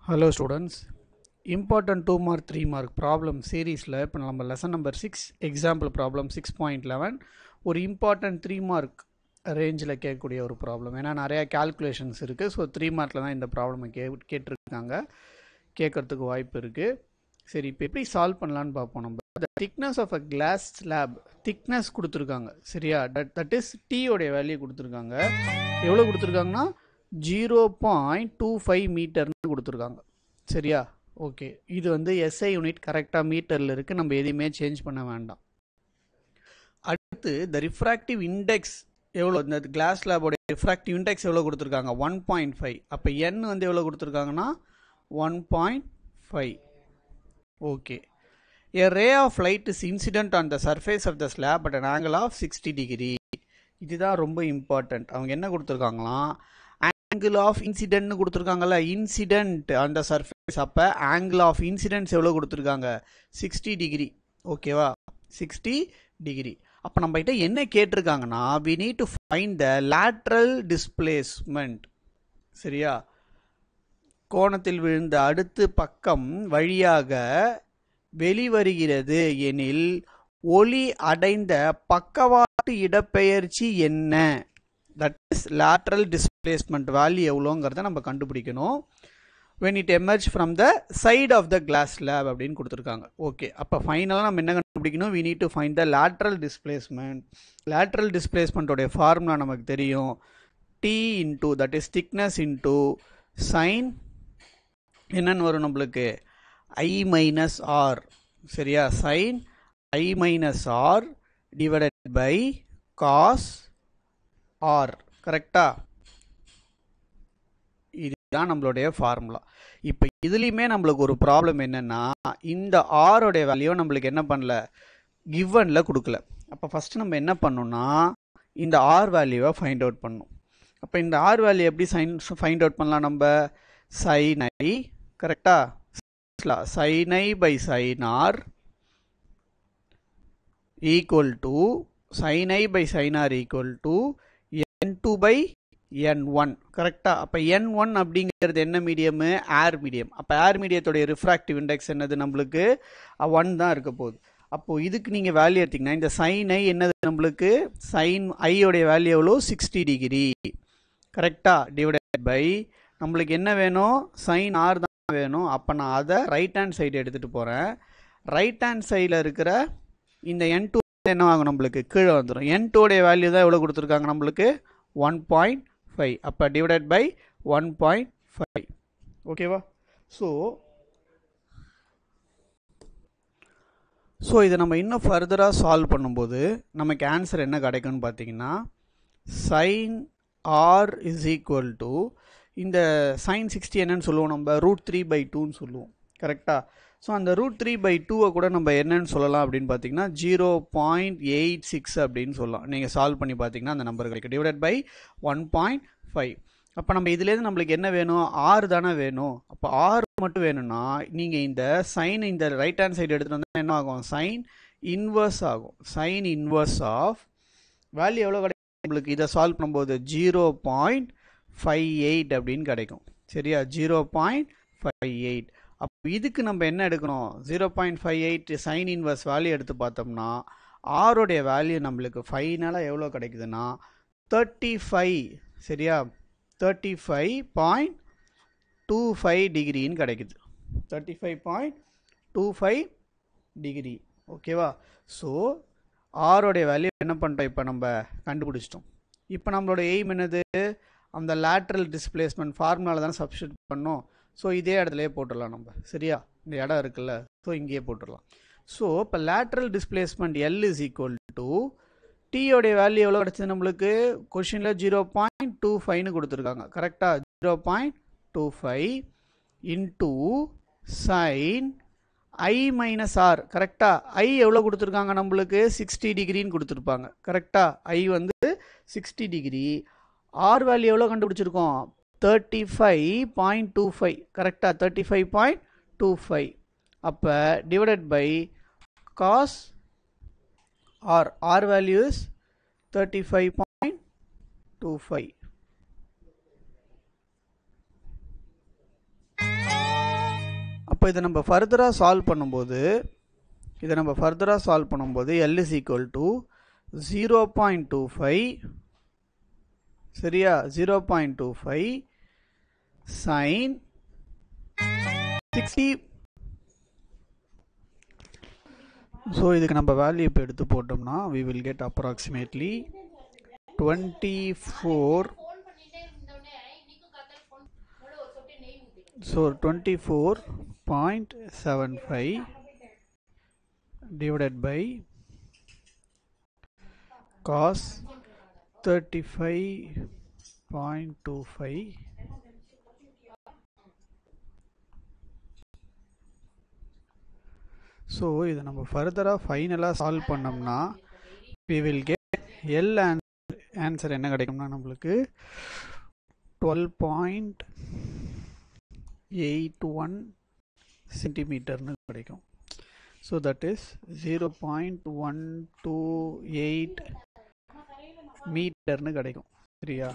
Hello students, important 2 mark 3 mark problem series la இப்ப நம்ம lesson number 6 example problem 6.11 ஒரு important 3 mark rangeல கேட்கக்கூடிய ஒரு problem ஏனா நிறைய calculations இருக்கு so 3 markல தான் இந்த problem கேட்டிருக்காங்க கேட்கிறதுக்கு வாய்ப்பு இருக்கு சரி இப்போ எப்படி சால்வ் பண்ணலாம்னு பாப்போம் நம்ம the thickness of a glass slab thickness கொடுத்திருக்காங்க சரியா that is t உடைய வேல்யூ கொடுத்திருக்காங்க எவ்வளவு கொடுத்திருக்காங்கன்னா 0.25 மீட்டர்னு கொடுத்திருக்காங்க சரியா ஓகே இது வந்து SI யூனிட் கரெக்ட்டா மீட்டர்ல இருக்கு நம்ம எதையுமே சேஞ்ச் பண்ண வேண்டாம் அடுத்து the refractive index எவ்வளவு இந்த glass slab ஓட refractive index எவ்வளவு கொடுத்திருக்காங்க 1.5 அப்ப n வந்து எவ்வளவு கொடுத்திருக்காங்கன்னா 1.5 okay a ray of light is incident on the surface of the slab at an angle of 60 degree இதுதான் ரொம்ப இம்பார்ட்டன்ட் அவங்க என்ன கொடுத்திருக்காங்களா angle of incident னு கொடுத்திருக்காங்கல incident on the surface அப்ப angle of incidence எவ்வளவு கொடுத்திருக்காங்க 60 degree ஓகேவா 60 degree அப்ப நம்ம கிட்ட என்ன கேட்டிருக்காங்கன்னா we need to find the lateral displacement சரியா கோணத்தில் விழுந்த அடுத்த பக்கம் வழியாக வெளிவருகிறது எனில் ஒளி அடைந்த பக்கவாட்டு இடப்பெயர்ச்சி என்ன that is lateral displacement value எவ்வளவுங்கறத நம்ம கண்டுபிடிக்கணும் when it emerge from the side of the glass slab அப்படினு கொடுத்திருக்காங்க ஓகே அப்ப ஃபைனலா நம்ம என்ன கண்டுபிடிக்கணும் we need to find the lateral displacement உடைய ஃபார்முலா நமக்கு தெரியும் t into that is thickness into sin என்னன்னு வரும் நமக்கு I minus r சரியா sin I minus r divided by cos r கரெக்ட்டா இதுதான் நம்மளுடைய ஃபார்முலா இப்போ இதுலயுமே நமக்கு ஒரு ப்ராப்ளம் என்னன்னா இந்த r உடைய வேல்யூ நமக்கு என்ன பண்ணல givenல கொடுக்கல அப்ப ஃபர்ஸ்ட் நம்ம என்ன பண்ணனும்னா இந்த r வேல்யூவை ஃபைண்ட் அவுட் பண்ணனும் அப்ப இந்த r வேல்யூ எப்படி ஃபைண்ட் அவுட் பண்ணலாம் நம்ம sin i கரெக்ட்டா sin i by sin r equal to sin i by sin r equal to n2 by n1 கரெக்ட்டா அப்ப n1 அப்படிங்கிறது என்ன மீடியம் ஏர் மீடியம் அப்ப ஏர் மீடியத்தோட ரிஃப்ராக்டிவ் இன்டெக்ஸ் என்னது நமக்கு 1 தான் இருக்க போகுது அப்போ இதுக்கு நீங்க வேல்யூ எடுத்தீங்கன்னா இந்த sin i என்னது நமக்கு sin i உடைய வேல்யூ எவ்வளவு 60 டிகிரி கரெக்ட்டா டிவைடட் பை நமக்கு என்ன வேணும் sin r தான் வேணும் அப்ப நான் அத ரைட் ஹேண்ட் சைடு எடுத்துட்டு போறேன் ரைட் ஹேண்ட் சைடுல இருக்கிற இந்த n2 என்ன ஆகும் நமக்கு கீழ வந்துரும் n2 உடைய வேல்யூ தான் எவ்வளவு கொடுத்திருக்காங்க நமக்கு 1.5 அப்ப டிவைடட் பை 1.5 ஓகேவா சோ இத நம்ம இன்னும் ஃபர்தரா சால்வ் பண்ணும்போது நமக்கு ஆன்சர் என்ன கிடைக்கும்னு பாத்தீங்கன்னா sin r is equal to இந்த sin 60 என்னன்னு சொல்லுவோம் நம்ம √3/2 ன்னு சொல்லுவோம் கரெக்ட்டா சோ அந்த √3/2 கூட நம்ம என்னன்னு சொல்லலாம் அப்படினு பாத்தீங்கன்னா 0.86 அப்படினு சொல்லலாம் நீங்க சால்வ் பண்ணி பாத்தீங்கன்னா அந்த நம்பர் கிடைக்கும் டிவைடட் பை 1.5 அப்ப நம்ம இதில இருந்து நமக்கு என்ன வேணும் r தான வேணும் அப்ப r மட்டும் வேணும்னா நீங்க இந்த sin இந்த ரைட் ஹேண்ட் சைடு எடுத்துட்டு வந்தா என்ன ஆகும் sin இன்வர்ஸ் ஆகும் sin இன்வர்ஸ் ஆஃப் வேல்யூ எவ்வளவு கிடைக்கும் உங்களுக்கு இத சால்வ் பண்ணும்போது 0.58 அப்படினு கிடைக்கும் சரியா 0.58 அப்ப இதுக்கு நம்ம என்ன எடுக்கணும் 0.58 sin இன்வர்ஸ் வேல்யூ எடுத்து பார்த்தோம்னா r உடைய வேல்யூ நமக்கு ஃபைனலா எவ்வளவு கிடைக்குதுன்னா 35 சரியா 35.25 டிகிரின்னு கிடைக்குது 35.25 டிகிரி ஓகேவா சோ r உடைய வேல்யூ என்ன பண்றோம் இப்ப நம்ம கண்டுபிடிச்சிட்டோம் இப்போ நம்மளோட எய்ம் என்னது அந்த lateral displacement ஃபார்முலால தான் சப்ஸ்டிட்யூட் பண்ணோம் சோ இதே இடத்துலயே போட்டுறலாம் நம்ம சரியா இந்த இடம் இருக்குல்ல சோ இங்கேயே போட்டுறலாம் சோ இப்ப lateral displacement L is equal to t உடைய வேல்யூ எவ்வளவு கிடைச்சது நமக்கு क्वेश्चनல 0.25 னு கொடுத்திருக்காங்க கரெக்ட்டா 0.25 into sin I minus r கரெக்ட்டா I எவ்வளவு கொடுத்திருக்காங்க நமக்கு 60 டிகிரின்னு கொடுத்திருப்பாங்க கரெக்ட்டா I வந்து 60 டிகிரி r வேல்யூ எவ்வளவு கண்டுபிடிச்சிருக்கோம் 35.25 கரெக்ட்டா 35.25 அப்ப divided by cos r value is 35.25 அப்போ இதை நம்ம ஃபர்தராக சால்வ் பண்ணும்போது L is equal to 0.25 சரியா 0.25 sin 60. ஸோ இதுக்கு நம்ம வேல்யூ இப்போ எடுத்து போட்டோம்னா we will get approximately 24. So 24.75 divided by cos 35.25. So இதை நம்ம ஃபர்தராக ஃபைனலாக சால்வ் பண்ணோம்னா we will get L answer என்ன கிடைக்கும்னா நம்மளுக்கு 12.81 சென்டிமீட்டர்னு கிடைக்கும். ஸோ தட் இஸ் 0.128 மீட்டர்னு கிடைக்கும். சரியா?